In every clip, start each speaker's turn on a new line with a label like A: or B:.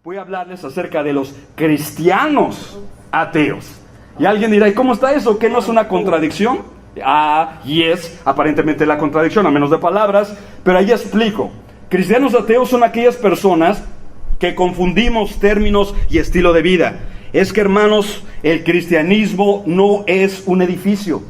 A: voy a hablarles acerca de los cristianos ateos. Y alguien dirá, ¿y cómo está eso? ¿Qué no es una contradicción? Y es aparentemente la contradicción, a menos de palabras, pero ahí explico. Cristianos ateos son aquellas personas que confundimos términos y estilo de vida. Es que, hermanos, el cristianismo no es un edificio.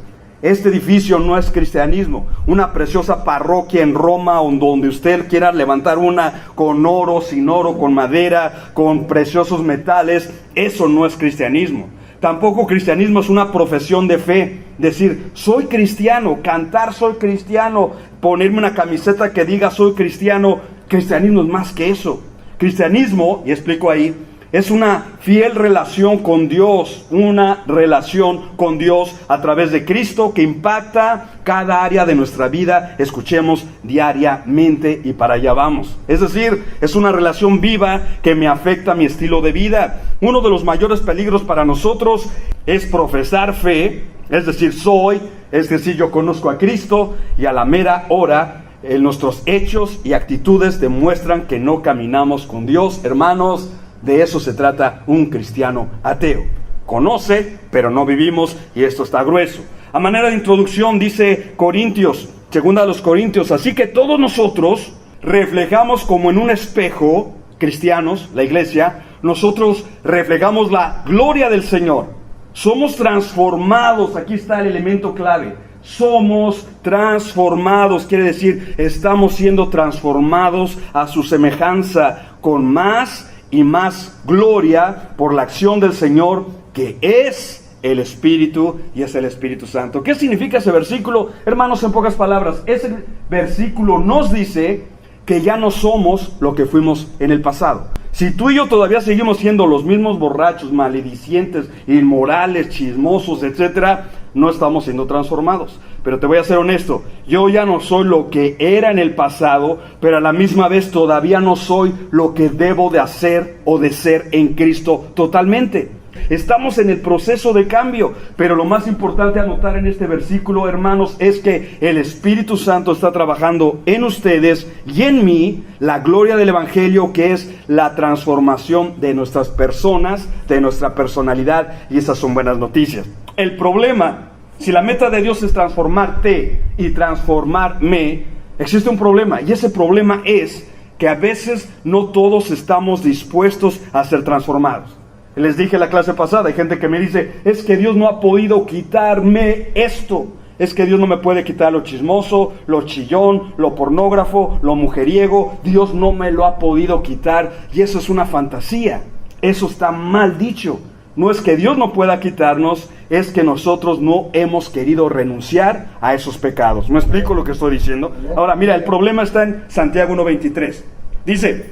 A: Este edificio no es cristianismo. Una preciosa parroquia en Roma, donde usted quiera levantar una con oro, sin oro, con madera, con preciosos metales, eso no es cristianismo. Tampoco cristianismo es una profesión de fe. Decir, soy cristiano, cantar soy cristiano, ponerme una camiseta que diga soy cristiano. Cristianismo es más que eso. Cristianismo, y explico ahí, es una fiel relación con Dios, una relación con Dios a través de Cristo que impacta cada área de nuestra vida, escuchemos, diariamente, y para allá vamos. Es decir, es una relación viva que me afecta mi estilo de vida. Uno de los mayores peligros para nosotros es profesar fe, es decir, yo conozco a Cristo, y a la mera hora nuestros hechos y actitudes demuestran que no caminamos con Dios. Hermanos, de eso se trata un cristiano ateo. Conoce, pero no vivimos, y esto está grueso. A manera de introducción dice Corintios, segunda a los Corintios, así que todos nosotros reflejamos como en un espejo, cristianos, la iglesia, nosotros reflejamos la gloria del Señor. Somos transformados, aquí está el elemento clave. Somos transformados, quiere decir, estamos siendo transformados a su semejanza con más y más gloria por la acción del Señor, que es el Espíritu, y es el Espíritu Santo. ¿Qué significa ese versículo? Hermanos, en pocas palabras, ese versículo nos dice que ya no somos lo que fuimos en el pasado. Si tú y yo todavía seguimos siendo los mismos borrachos, maledicientes, inmorales, chismosos, etcétera, no estamos siendo transformados. Pero te voy a ser honesto, yo ya no soy lo que era en el pasado, pero a la misma vez todavía no soy lo que debo de hacer o de ser en Cristo totalmente. Estamos en el proceso de cambio, pero lo más importante a notar en este versículo, hermanos, es que el Espíritu Santo está trabajando en ustedes y en mí la gloria del Evangelio, que es la transformación de nuestras personas, de nuestra personalidad, y esas son buenas noticias. El problema, si la meta de Dios es transformarte y transformarme, existe un problema, y ese problema es que a veces no todos estamos dispuestos a ser transformados. Les dije en la clase pasada, hay gente que me dice, es que Dios no ha podido quitarme esto, es que Dios no me puede quitar lo chismoso, lo chillón, lo pornógrafo, lo mujeriego, Dios no me lo ha podido quitar, y eso es una fantasía, eso está mal dicho. No es que Dios no pueda quitarnos, es que nosotros no hemos querido renunciar a esos pecados. ¿Me explico lo que estoy diciendo? Ahora, mira, el problema está en Santiago 1:23. Dice,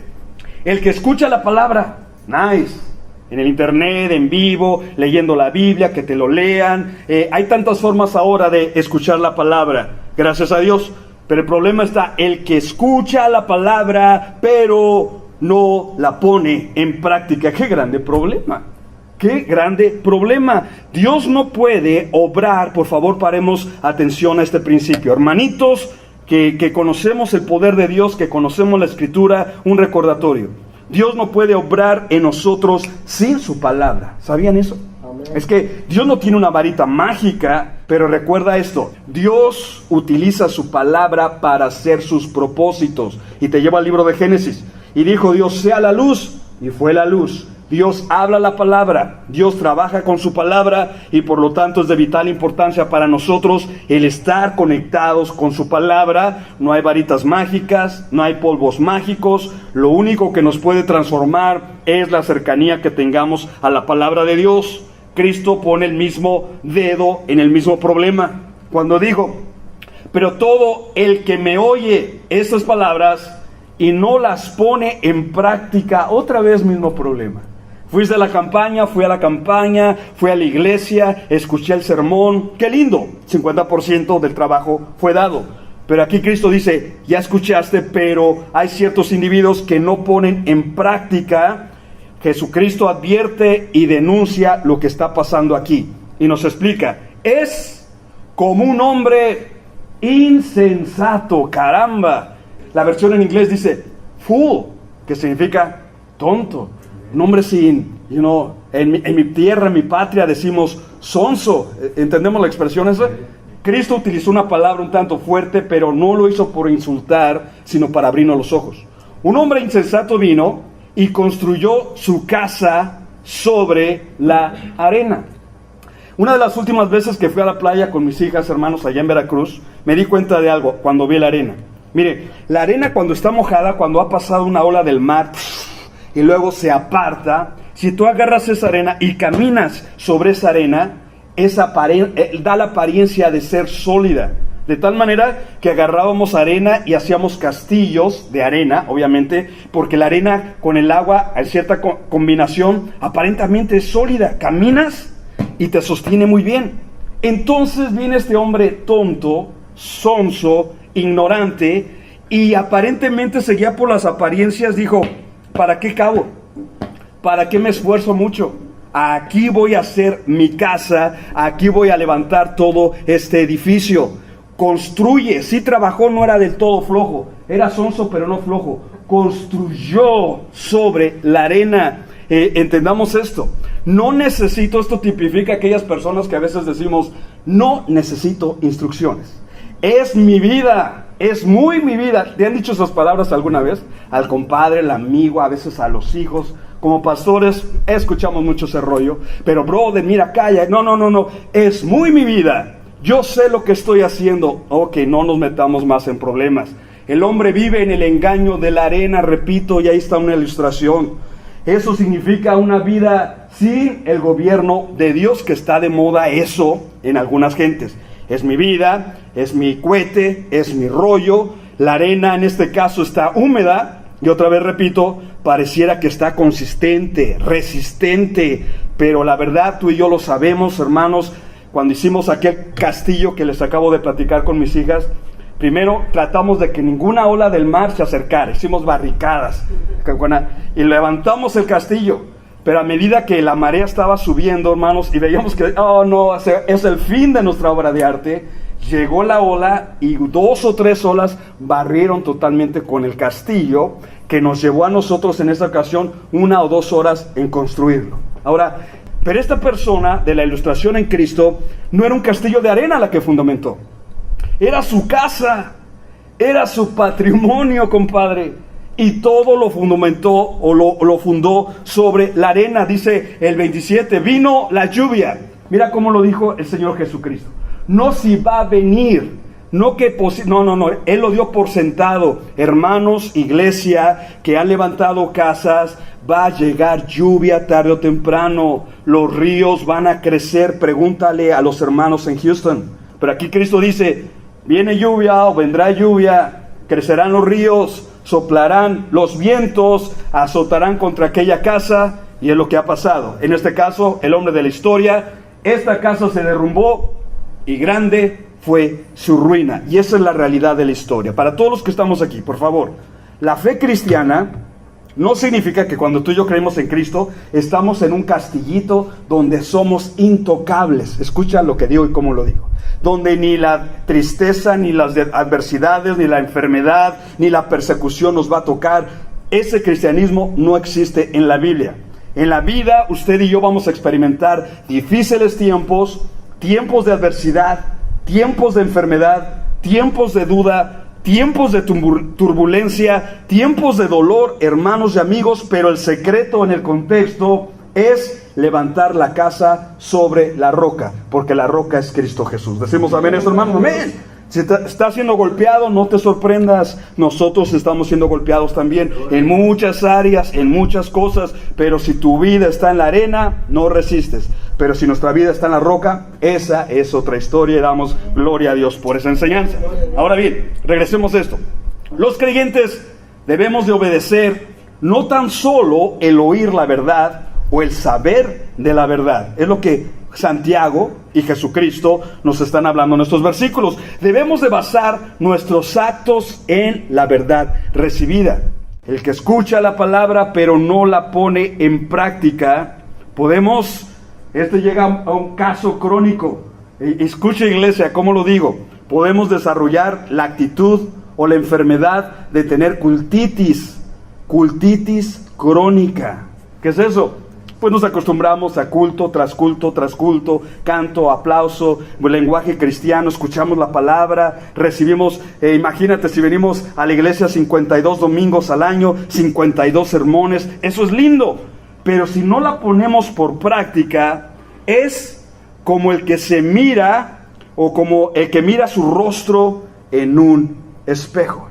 A: el que escucha la palabra, en el internet, en vivo, leyendo la Biblia, que te lo lean. Hay tantas formas ahora de escuchar la palabra, gracias a Dios. Pero el problema está, el que escucha la palabra, pero no la pone en práctica. ¡Qué grande problema! ¡Qué grande problema! Dios no puede obrar, por favor paremos atención a este principio. Hermanitos, que conocemos el poder de Dios, que conocemos la Escritura, un recordatorio. Dios no puede obrar en nosotros sin su palabra. ¿Sabían eso? Amén. Es que Dios no tiene una varita mágica, pero recuerda esto, Dios utiliza su palabra para hacer sus propósitos. Y te lleva al libro de Génesis. Y dijo Dios, sea la luz, y fue la luz. Dios habla la palabra, Dios trabaja con su palabra, y por lo tanto es de vital importancia para nosotros el estar conectados con su palabra. No hay varitas mágicas, no hay polvos mágicos. Lo único que nos puede transformar es la cercanía que tengamos a la palabra de Dios. Cristo pone el mismo dedo en el mismo problema cuando dijo, pero todo el que me oye estas palabras y no las pone en práctica, otra vez mismo problema. Fuiste a la campaña, fui a la campaña, fui a la iglesia, escuché el sermón, ¡qué lindo! 50% del trabajo fue dado. Pero aquí Cristo dice, ya escuchaste, pero hay ciertos individuos que no ponen en práctica. Jesucristo advierte y denuncia lo que está pasando aquí. Y nos explica, es como un hombre insensato, caramba. La versión en inglés dice, fool, que significa tonto. Un hombre sin, en mi tierra, en mi patria decimos sonso. ¿Entendemos la expresión esa? Cristo utilizó una palabra un tanto fuerte, pero no lo hizo por insultar, sino para abrirnos los ojos. Un hombre insensato vino y construyó su casa sobre la arena. Una de las últimas veces que fui a la playa con mis hijas, hermanos, allá en Veracruz, me di cuenta de algo cuando vi la arena. Mire, la arena cuando está mojada, cuando ha pasado una ola del mar y luego se aparta, si tú agarras esa arena y caminas sobre esa arena, da la apariencia de ser sólida. De tal manera que agarrábamos arena y hacíamos castillos de arena, obviamente, porque la arena con el agua, en cierta combinación, aparentemente es sólida. Caminas y te sostiene muy bien. Entonces viene este hombre tonto, sonso, ignorante, y aparentemente seguía por las apariencias. Dijo, ¿para qué cavo? ¿Para qué me esfuerzo mucho? Aquí voy a hacer mi casa, aquí voy a levantar todo este edificio. Construye, sí trabajó, no era del todo flojo, era sonso pero no flojo. Construyó sobre la arena. Entendamos esto. No necesito, esto tipifica a aquellas personas que a veces decimos, no necesito instrucciones. Es mi vida, es muy mi vida. ¿Te han dicho esas palabras alguna vez? Al compadre, al amigo, a veces a los hijos. Como pastores escuchamos mucho ese rollo. Pero brother, mira, calla. No. Es muy mi vida. Yo sé lo que estoy haciendo. Ok, no nos metamos más en problemas. El hombre vive en el engaño de la arena, repito, y ahí está una ilustración. Eso significa una vida sin el gobierno de Dios, que está de moda eso en algunas gentes. Es mi vida, es mi cohete, es mi rollo. La arena en este caso está húmeda. Y otra vez repito, pareciera que está consistente, resistente. Pero la verdad, tú y yo lo sabemos, hermanos. Cuando hicimos aquel castillo que les acabo de platicar con mis hijas, primero tratamos de que ninguna ola del mar se acercara. Hicimos barricadas y levantamos el castillo. Pero a medida que la marea estaba subiendo, hermanos, y veíamos que, es el fin de nuestra obra de arte, llegó la ola y 2 o 3 olas barrieron totalmente con el castillo, que nos llevó a nosotros en esta ocasión 1 o 2 horas en construirlo. Ahora, pero esta persona de la ilustración en Cristo no era un castillo de arena la que fundamentó. Era su casa, era su patrimonio, compadre. Y todo lo fundamentó o lo fundó sobre la arena. Dice el 27, vino la lluvia. Mira cómo lo dijo el Señor Jesucristo. No si va a venir, no. Él lo dio por sentado. Hermanos, iglesia, que han levantado casas, va a llegar lluvia tarde o temprano. Los ríos van a crecer. Pregúntale a los hermanos en Houston. Pero aquí Cristo dice, viene lluvia o vendrá lluvia, crecerán los ríos, soplarán los vientos, azotarán contra aquella casa, y es lo que ha pasado. En este caso, el hombre de la historia, esta casa se derrumbó y grande fue su ruina. Y esa es la realidad de la historia. Para todos los que estamos aquí, por favor, la fe cristiana no significa que cuando tú y yo creemos en Cristo, estamos en un castillito donde somos intocables. Escucha lo que digo y cómo lo digo. Donde ni la tristeza, ni las adversidades, ni la enfermedad, ni la persecución nos va a tocar. Ese cristianismo no existe en la Biblia. En la vida, usted y yo vamos a experimentar difíciles tiempos, tiempos de adversidad, tiempos de enfermedad, tiempos de duda, tiempos de turbulencia, tiempos de dolor, hermanos y amigos, pero el secreto en el contexto es levantar la casa sobre la roca, porque la roca es Cristo Jesús. Decimos amén, esto, hermano, amén. Si estás siendo golpeado, no te sorprendas. Nosotros estamos siendo golpeados también en muchas áreas, en muchas cosas. Pero si tu vida está en la arena, no resistes. Pero si nuestra vida está en la roca, esa es otra historia. Y damos gloria a Dios por esa enseñanza. Ahora bien, regresemos a esto. Los creyentes debemos de obedecer no tan solo el oír la verdad o el saber de la verdad. Es lo que Santiago y Jesucristo nos están hablando en estos versículos. Debemos de basar nuestros actos en la verdad recibida. El que escucha la palabra pero no la pone en práctica, esto llega a un caso crónico. Escucha, iglesia, ¿cómo lo digo? Podemos desarrollar la actitud o la enfermedad de tener cultitis crónica. ¿Qué es eso? Pues nos acostumbramos a culto tras culto tras culto, canto, aplauso, lenguaje cristiano, escuchamos la palabra, recibimos, imagínate si venimos a la iglesia 52 domingos al año, 52 sermones, eso es lindo, pero si no la ponemos por práctica, es como el que se mira o como el que mira su rostro en un espejo.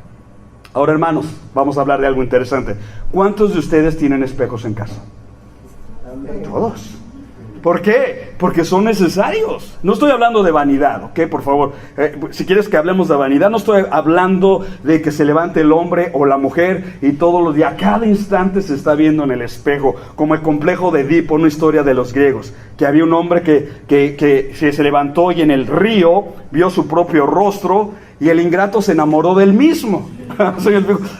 A: Ahora, hermanos, vamos a hablar de algo interesante. ¿Cuántos de ustedes tienen espejos en casa? Todos. ¿Por qué? Porque son necesarios. No estoy hablando de vanidad, ¿ok? Por favor, si quieres que hablemos de vanidad, no estoy hablando de que se levante el hombre o la mujer y todos los días, a cada instante se está viendo en el espejo, como el complejo de Edipo, una historia de los griegos, que había un hombre que se levantó y en el río vio su propio rostro y el ingrato se enamoró del mismo.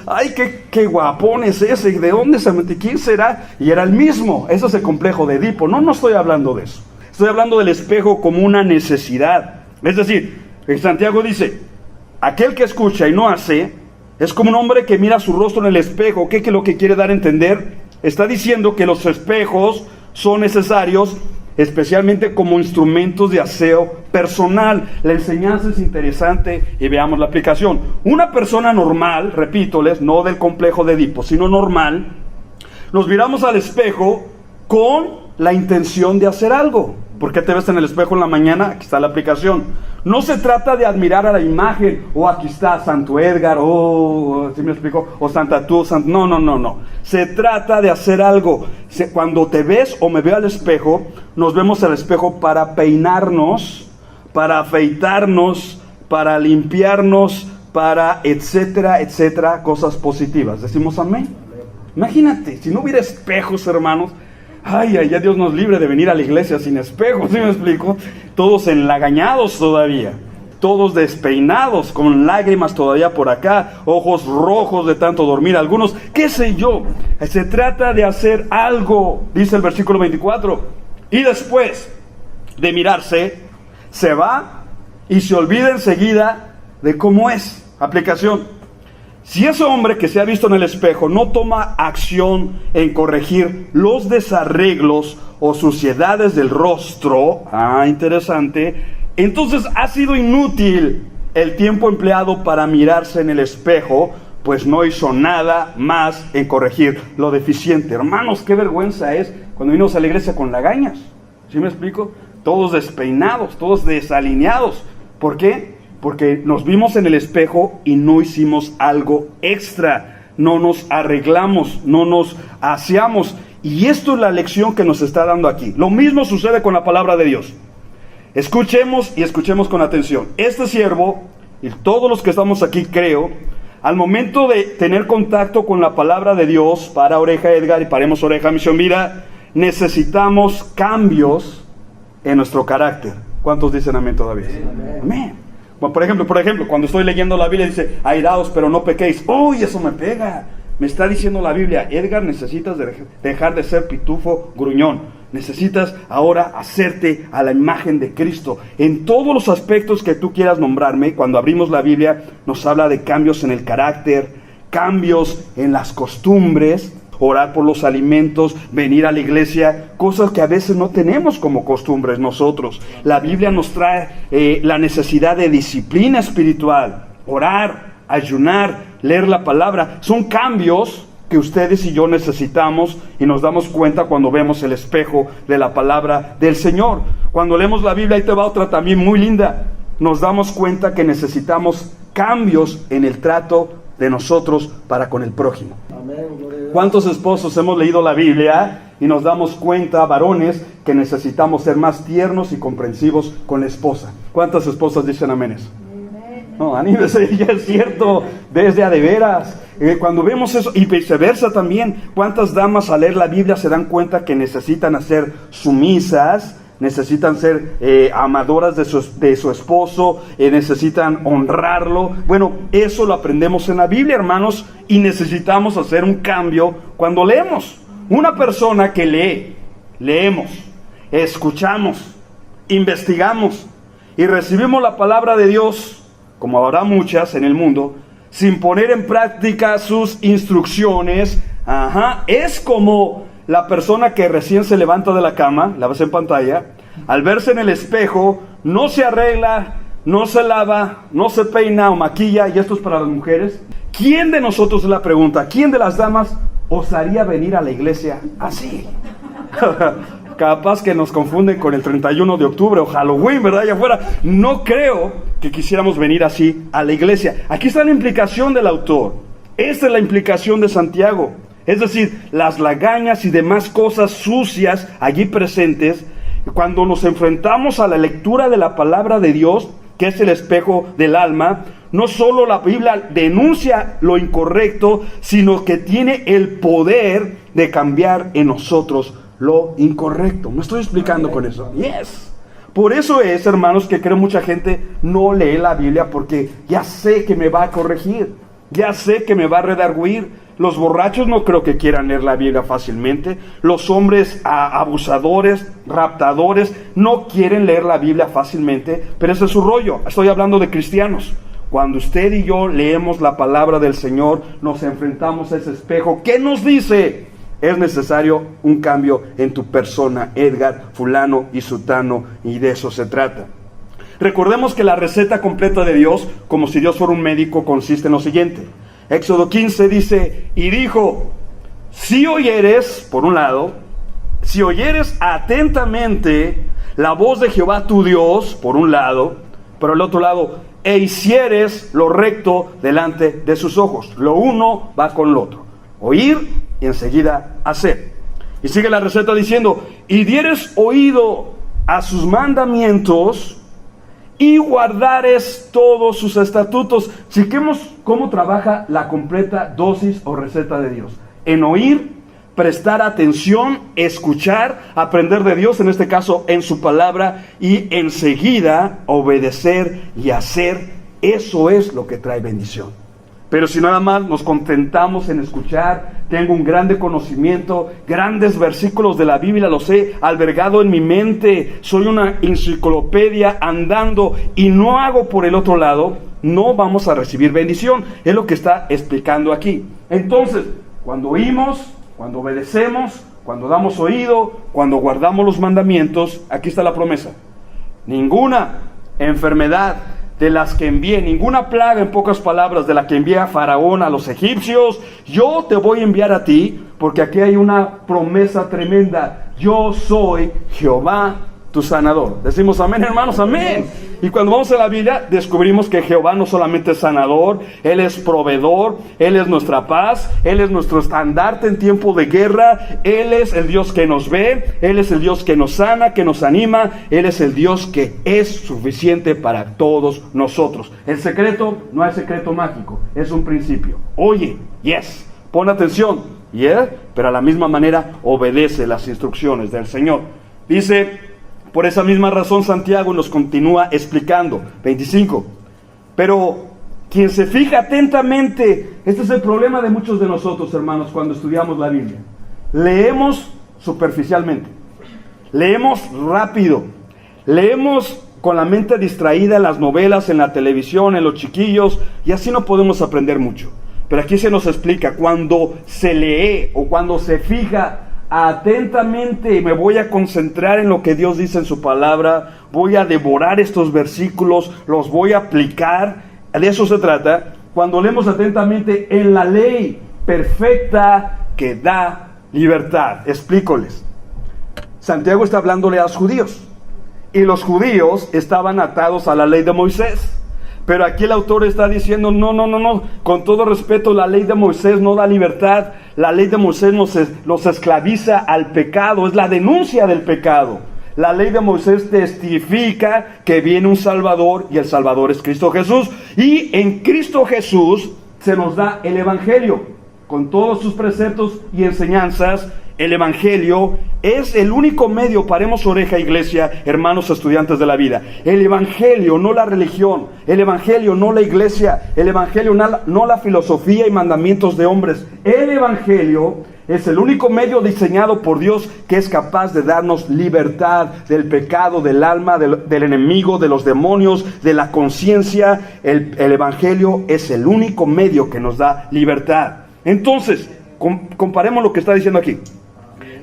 A: Ay, qué guapón es ese, ¿de dónde se metió? ¿Quién será? Y era el mismo. Eso es el complejo de Edipo. No estoy hablando de eso. Estoy hablando del espejo como una necesidad. Es decir, en Santiago dice, aquel que escucha y no hace, es como un hombre que mira su rostro en el espejo. ¿Qué es lo que quiere dar a entender? Está diciendo que los espejos son necesarios, especialmente como instrumentos de aseo personal. La enseñanza es interesante y veamos la aplicación. Una persona normal, repítoles, no del complejo de Edipo, sino normal, nos miramos al espejo con la intención de hacer algo. ¿Por qué te ves en el espejo en la mañana? Aquí está la aplicación. No se trata de admirar a la imagen, aquí está Santo Edgar, ¿sí me explico? O Santa tú, no. Se trata de hacer algo. Cuando te ves o me veo al espejo, nos vemos al espejo para peinarnos, para afeitarnos, para limpiarnos, para etcétera, etcétera, cosas positivas. ¿Decimos amén? Imagínate, si no hubiera espejos, hermanos, ya Dios nos libre de venir a la iglesia sin espejos, ¿sí me explico? Todos enlagañados todavía, todos despeinados, con lágrimas todavía por acá, ojos rojos de tanto dormir, algunos, qué sé yo. Se trata de hacer algo, dice el versículo 24, y después de mirarse, se va y se olvida enseguida de cómo es. Aplicación. Si ese hombre que se ha visto en el espejo no toma acción en corregir los desarreglos o suciedades del rostro, interesante, entonces ha sido inútil el tiempo empleado para mirarse en el espejo, pues no hizo nada más en corregir lo deficiente. Hermanos, qué vergüenza es cuando venimos a la iglesia con lagañas. ¿Sí me explico? Todos despeinados, todos desalineados. ¿Por qué? Porque nos vimos en el espejo y no hicimos algo extra, no nos arreglamos, no nos aseamos. Y esto es la lección que nos está dando aquí. Lo mismo sucede con la palabra de Dios. Escuchemos y escuchemos con atención. Este siervo, y todos los que estamos aquí creo, al momento de tener contacto con la palabra de Dios, para Oreja Edgar y paremos Oreja Misión Vida, necesitamos cambios en nuestro carácter. ¿Cuántos dicen amén todavía? Amén. Bueno, por ejemplo, cuando estoy leyendo la Biblia dice, airaos pero no pequéis. ¡Uy, eso me pega! Me está diciendo la Biblia, Edgar, necesitas dejar de ser pitufo gruñón. Necesitas ahora hacerte a la imagen de Cristo. En todos los aspectos que tú quieras nombrarme, cuando abrimos la Biblia, nos habla de cambios en el carácter, cambios en las costumbres, orar por los alimentos, venir a la iglesia, cosas que a veces no tenemos como costumbres nosotros. La Biblia nos trae la necesidad de disciplina espiritual, orar, ayunar, leer la palabra. Son cambios que ustedes y yo necesitamos y nos damos cuenta cuando vemos el espejo de la palabra del Señor. Cuando leemos la Biblia, ahí te va otra también muy linda. Nos damos cuenta que necesitamos cambios en el trato de nosotros para con el prójimo. ¿Cuántos esposos hemos leído la Biblia y nos damos cuenta, varones, que necesitamos ser más tiernos y comprensivos con la esposa? ¿Cuántas esposas dicen amén? No, anímese, ya es cierto, desde a de veras. Cuando vemos eso, y viceversa también, ¿cuántas damas al leer la Biblia se dan cuenta que necesitan ser sumisas, necesitan ser amadoras de su esposo,
B: necesitan honrarlo? Bueno, eso lo aprendemos en la Biblia, hermanos, y necesitamos hacer un cambio cuando leemos. Una persona que leemos, escuchamos, investigamos y recibimos la palabra de Dios, como habrá muchas en el mundo, sin poner en práctica sus instrucciones, es como la persona que recién se levanta de la cama, la ves en pantalla, al verse en el espejo, no se arregla, no se lava, no se peina o maquilla, y esto es para las mujeres. ¿Quién de nosotros, es la pregunta, quién de las damas osaría venir a la iglesia así? Capaz que nos confunden con el 31 de octubre o Halloween, ¿verdad? Allá afuera. No creo que quisiéramos venir así a la iglesia. Aquí está la implicación del autor. Esta es la implicación de Santiago. Es decir, las lagañas y demás cosas sucias allí presentes, cuando nos enfrentamos a la lectura de la palabra de Dios, que es el espejo del alma, no solo la Biblia denuncia lo incorrecto, sino que tiene el poder de cambiar en nosotros lo incorrecto. ¿Me estoy explicando con eso? Yes. Por eso es, hermanos, que creo mucha gente no lee la Biblia, porque ya sé que me va a corregir, ya sé que me va a redarguir. Los borrachos no creo que quieran leer la Biblia fácilmente. Los hombres abusadores, raptadores, no quieren leer la Biblia fácilmente, pero ese es su rollo. Estoy hablando de cristianos. Cuando usted y yo leemos la palabra del Señor, nos enfrentamos a ese espejo. ¿Qué nos dice? Es necesario un cambio en tu persona, Edgar, fulano y sutano, y de eso se trata. Recordemos que la receta completa de Dios, como si Dios fuera un médico, consiste en lo siguiente. Éxodo 15 dice, y dijo, si oyeres, por un lado, si oyeres atentamente la voz de Jehová tu Dios, por un lado, por el otro lado, e hicieres lo recto delante de sus ojos. Lo uno va con lo otro. Oír y enseguida hacer. Y sigue la receta diciendo, y dieres oído a sus mandamientos y guardares todos sus estatutos. Chequemos cómo trabaja la completa dosis o receta de Dios. En oír, prestar atención, escuchar, aprender de Dios, en este caso en su palabra, y enseguida obedecer y hacer. Eso es lo que trae bendición. Pero si nada más nos contentamos en escuchar, tengo un grande conocimiento, grandes versículos de la Biblia, los he albergado en mi mente, soy una enciclopedia andando y no hago por el otro lado, no vamos a recibir bendición. Es lo que está explicando aquí. Entonces, cuando oímos, cuando obedecemos, cuando damos oído, cuando guardamos los mandamientos, aquí está la promesa. Ninguna enfermedad de las que envié, ninguna plaga, en pocas palabras, de la que envié a Faraón, a los egipcios, yo te voy a enviar a ti, porque aquí hay una promesa tremenda. Yo soy Jehová tu sanador. Decimos amén, hermanos, amén. Y cuando vamos a la Biblia, descubrimos que Jehová no solamente es sanador, Él es proveedor, Él es nuestra paz, Él es nuestro estandarte en tiempo de guerra, Él es el Dios que nos ve, Él es el Dios que nos sana, que nos anima, Él es el Dios que es suficiente para todos nosotros. El secreto no es secreto mágico, es un principio. Oye, yes, pon atención, yeah, pero a la misma manera obedece las instrucciones del Señor. Dice, por esa misma razón Santiago nos continúa explicando, 25, pero quien se fija atentamente, este es el problema de muchos de nosotros, hermanos, cuando estudiamos la Biblia. Leemos superficialmente, leemos rápido, leemos con la mente distraída en las novelas, en la televisión, en los chiquillos, y así no podemos aprender mucho. Pero aquí se nos explica, cuando se lee o cuando se fija atentamente, me voy a concentrar en lo que Dios dice en su palabra, voy a devorar estos versículos, los voy a aplicar, de eso se trata, cuando leemos atentamente en la ley perfecta que da libertad. Explícoles. Santiago está hablándole a los judíos, y los judíos estaban atados a la ley de Moisés. Pero aquí el autor está diciendo, no, con todo respeto, la ley de Moisés no da libertad, la ley de Moisés nos esclaviza al pecado, es la denuncia del pecado. La ley de Moisés testifica que viene un Salvador, y el Salvador es Cristo Jesús, y en Cristo Jesús se nos da el Evangelio, con todos sus preceptos y enseñanzas. El Evangelio es el único medio, paremos oreja, iglesia, hermanos estudiantes de la vida. El Evangelio, no la religión. El Evangelio, no la iglesia. El Evangelio, no la filosofía y mandamientos de hombres. El Evangelio es el único medio diseñado por Dios que es capaz de darnos libertad del pecado, del alma, del enemigo, de los demonios, de la conciencia. El Evangelio es el único medio que nos da libertad. Entonces, comparemos lo que está diciendo aquí.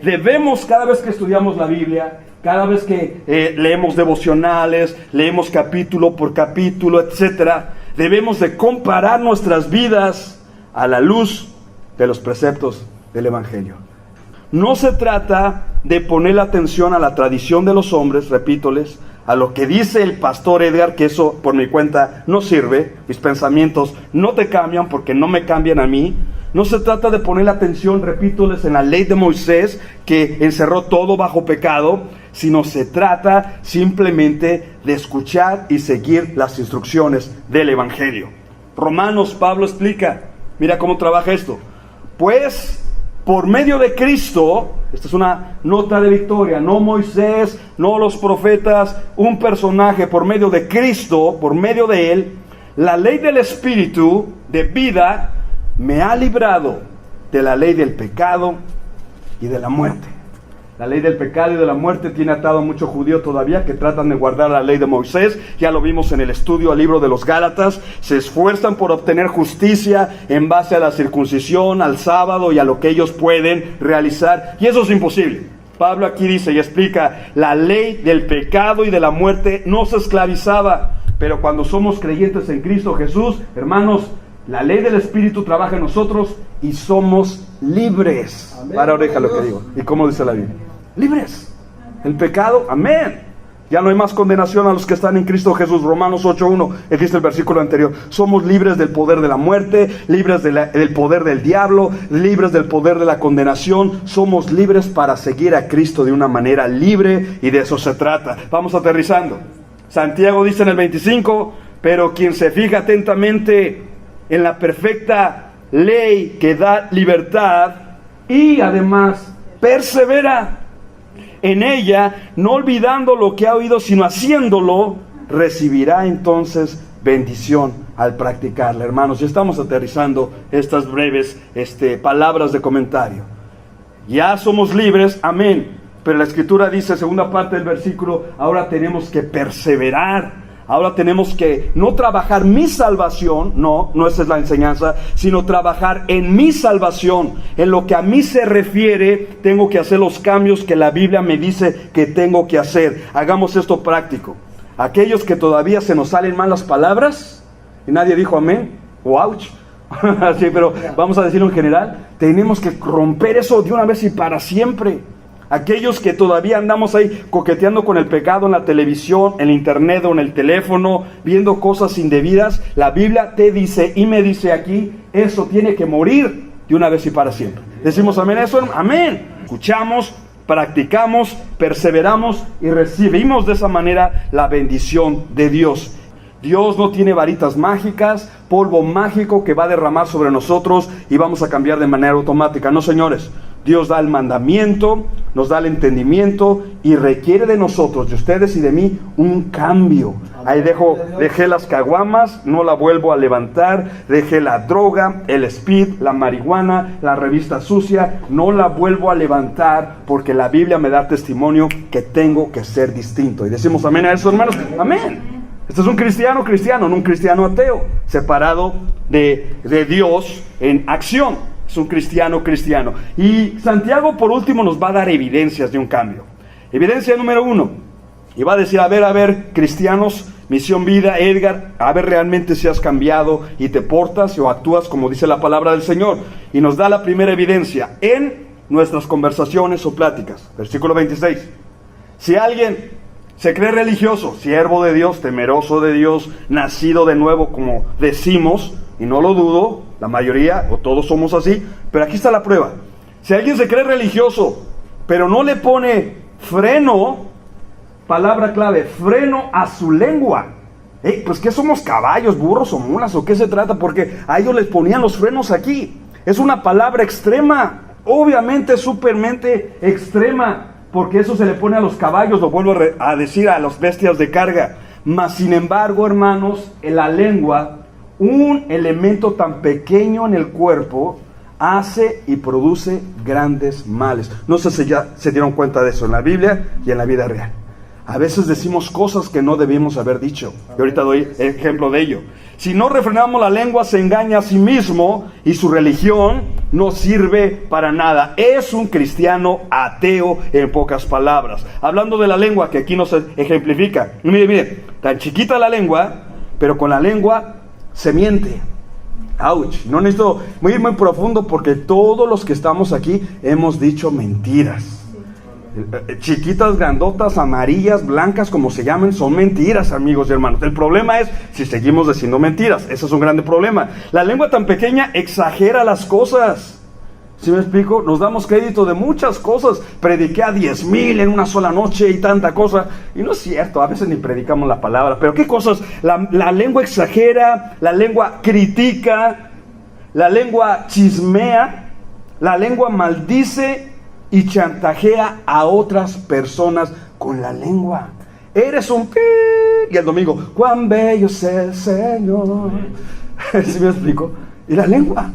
A: debemos, cada vez que estudiamos la Biblia, cada vez que leemos devocionales, leemos capítulo por capítulo, etcétera, debemos de comparar nuestras vidas a la luz de los preceptos del Evangelio. No se trata de poner la atención a la tradición de los hombres, repítoles, a lo que dice el pastor Edgar, que eso por mi cuenta no sirve, mis pensamientos no te cambian porque no me cambian a mí. No se trata de poner la atención, repítoles, en la ley de Moisés, que encerró todo bajo pecado, sino se trata simplemente de escuchar y seguir las instrucciones del Evangelio. Romanos, Pablo explica, mira cómo trabaja esto. Pues, por medio de Cristo, esta es una nota de victoria, no Moisés, no los profetas, un personaje, por medio de Cristo, por medio de Él, la ley del Espíritu de vida me ha librado de la ley del pecado y de la muerte. La ley del pecado y de la muerte tiene atado a muchos judíos todavía que tratan de guardar la ley de Moisés. Ya lo vimos en el estudio al libro de los Gálatas. Se esfuerzan por obtener justicia en base a la circuncisión, al sábado y a lo que ellos pueden realizar. Y eso es imposible. Pablo aquí dice y explica, la ley del pecado y de la muerte nos esclavizaba. Pero cuando somos creyentes en Cristo Jesús, hermanos, la ley del Espíritu trabaja en nosotros y somos libres. Amén. Para oreja lo que digo. ¿Y cómo dice la Biblia? Libres. El pecado, amén. Ya no hay más condenación a los que están en Cristo Jesús. Romanos 8:1, aquí está el versículo anterior. Somos libres del poder de la muerte, libres del poder del diablo, libres del poder de la condenación. Somos libres para seguir a Cristo de una manera libre y de eso se trata. Vamos aterrizando. Santiago dice en el 25, pero quien se fija atentamente en la perfecta ley que da libertad y además persevera en ella, no olvidando lo que ha oído, sino haciéndolo, recibirá entonces bendición al practicarla. Hermanos, ya estamos aterrizando estas breves palabras de comentario. Ya somos libres, amén. Pero la Escritura dice, segunda parte del versículo, ahora tenemos que perseverar. Ahora tenemos que no trabajar mi salvación, no esa es la enseñanza, sino trabajar en mi salvación. En lo que a mí se refiere, tengo que hacer los cambios que la Biblia me dice que tengo que hacer. Hagamos esto práctico. Aquellos que todavía se nos salen mal las palabras, y nadie dijo amén, o ouch, sí, pero vamos a decirlo en general, tenemos que romper eso de una vez y para siempre. Aquellos que todavía andamos ahí coqueteando con el pecado en la televisión, en el internet o en el teléfono, viendo cosas indebidas, la Biblia te dice y me dice aquí, eso tiene que morir de una vez y para siempre. ¿Decimos amén a eso? Amén. Escuchamos, practicamos, perseveramos y recibimos de esa manera la bendición de Dios. Dios no tiene varitas mágicas, polvo mágico que va a derramar sobre nosotros y vamos a cambiar de manera automática. No, señores. Dios da el mandamiento, nos da el entendimiento y requiere de nosotros, de ustedes y de mí, un cambio. Ahí dejé las caguamas, no la vuelvo a levantar, dejé la droga, el speed, la marihuana, la revista sucia, no la vuelvo a levantar porque la Biblia me da testimonio que tengo que ser distinto. Y decimos amén a eso, hermanos, amén. Este es un cristiano, no un cristiano ateo, separado de Dios en acción. Es un cristiano. Y Santiago por último nos va a dar evidencias de un cambio. Evidencia número 1. Y va a decir, a ver, cristianos, Misión Vida, Edgar, a ver realmente si has cambiado y te portas o actúas como dice la palabra del Señor. Y nos da la primera evidencia en nuestras conversaciones o pláticas. Versículo 26. Si alguien se cree religioso, siervo de Dios, temeroso de Dios, nacido de nuevo como decimos, y no lo dudo, la mayoría o todos somos así, pero aquí está la prueba. Si alguien se cree religioso, pero no le pone freno, palabra clave, freno a su lengua. Pues ¿qué somos, caballos, burros o mulas o qué se trata? Porque a ellos les ponían los frenos aquí. Es una palabra extrema, obviamente supermente extrema, porque eso se le pone a los caballos, lo vuelvo a decir, a las bestias de carga. Mas sin embargo, hermanos, en la lengua, un elemento tan pequeño en el cuerpo hace y produce grandes males. No sé si ya se dieron cuenta de eso en la Biblia y en la vida real.
B: A veces decimos cosas que no debimos haber dicho. Y ahorita doy ejemplo de ello. Si no refrenamos la lengua, se engaña a sí mismo y su religión no sirve para nada. Es un cristiano ateo, en pocas palabras. Hablando de la lengua, que aquí nos ejemplifica. Mire, tan chiquita la lengua, pero con la lengua se miente. Ouch. No necesito ir muy profundo porque todos los que estamos aquí hemos dicho mentiras. Chiquitas, grandotas, amarillas, blancas, como se llamen, son mentiras, amigos y hermanos. El problema es si seguimos diciendo mentiras. Ese es un grande problema. La lengua tan pequeña exagera las cosas. ¿Sí me explico? Nos damos crédito de muchas cosas. Prediqué a 10,000 en una sola noche y tanta cosa. Y no es cierto, a veces ni predicamos la palabra. Pero ¿qué cosas? La lengua exagera, la lengua critica, la lengua chismea, la lengua maldice y chantajea a otras personas con la lengua. Eres un pi. Y el domingo, cuán bello es el Señor. ¿Sí me explico? Y la lengua.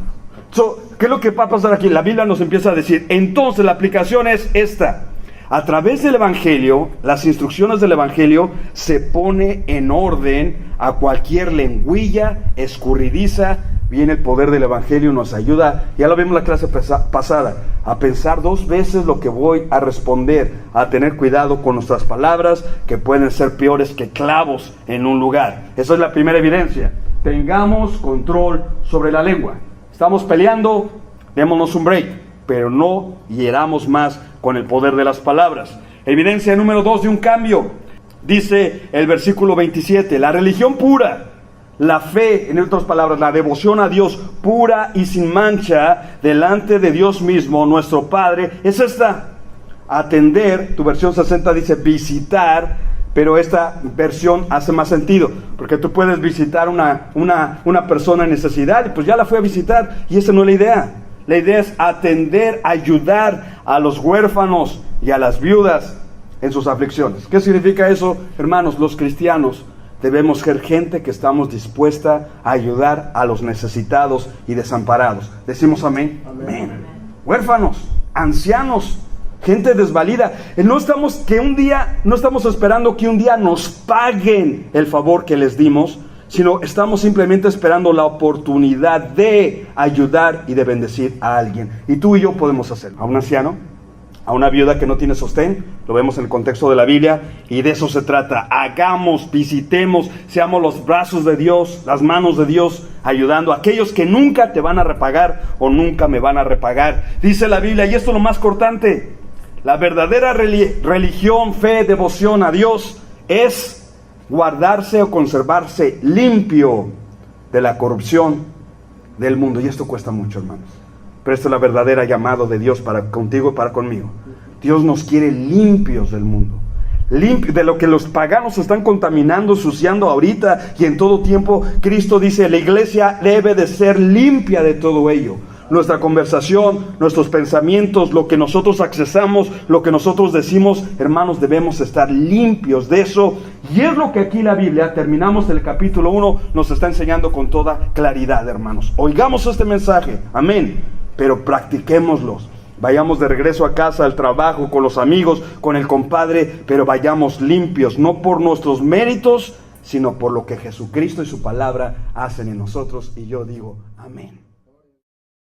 B: ¿Qué es lo que va a pasar aquí? La Biblia nos empieza a decir, entonces la aplicación es esta. A través del Evangelio, las instrucciones del Evangelio, se pone en orden a cualquier lengüilla escurridiza. Viene el poder del Evangelio y nos ayuda, ya lo vimos en la clase pasada, a pensar 2 veces lo que voy a responder, a tener cuidado con nuestras palabras, que pueden ser peores que clavos en un lugar. Esa es la primera evidencia. Tengamos control sobre la lengua. Estamos peleando, démonos un break, pero no hieramos más con el poder de las palabras. Evidencia número 2 de un cambio. Dice el versículo 27, la religión pura, la fe, en otras palabras, la devoción a Dios pura y sin mancha delante de Dios mismo, nuestro Padre, es esta: atender. Tu versión 60 dice visitar, pero esta versión hace más sentido, porque tú puedes visitar una persona en necesidad y pues ya la fui a visitar, y esa no es la idea. La idea es atender, ayudar a los huérfanos y a las viudas en sus aflicciones. ¿Qué significa eso, hermanos? Los cristianos debemos ser gente que estamos dispuesta a ayudar a los necesitados y desamparados. ¿Decimos amén? Amén. Huérfanos, ancianos, gente desvalida. No estamos esperando que un día nos paguen el favor que les dimos, sino estamos simplemente esperando la oportunidad de ayudar y de bendecir a alguien. Y tú y yo podemos hacerlo. A un anciano, a una viuda que no tiene sostén, lo vemos en el contexto de la Biblia, y de eso se trata. Hagamos, visitemos, seamos los brazos de Dios, las manos de Dios, ayudando a aquellos que nunca te van a repagar o nunca me van a repagar. Dice la Biblia, y esto es lo más cortante: la verdadera religión, fe, devoción a Dios es guardarse o conservarse limpio de la corrupción del mundo. Y esto cuesta mucho, hermanos. Pero esta es la verdadera llamada de Dios para contigo y para conmigo. Dios nos quiere limpios del mundo, de lo que los paganos están contaminando, ensuciando ahorita y en todo tiempo. Cristo dice, la iglesia debe de ser limpia de todo ello. Nuestra conversación, nuestros pensamientos, lo que nosotros accesamos, lo que nosotros decimos, hermanos, debemos estar limpios de eso. Y es lo que aquí la Biblia, terminamos el capítulo 1, nos está enseñando con toda claridad, hermanos. Oigamos este mensaje, amén, pero practiquémoslos. Vayamos de regreso a casa, al trabajo, con los amigos, con el compadre, pero vayamos limpios, no por nuestros méritos, sino por lo que Jesucristo y su palabra hacen en nosotros. Y yo digo, amén.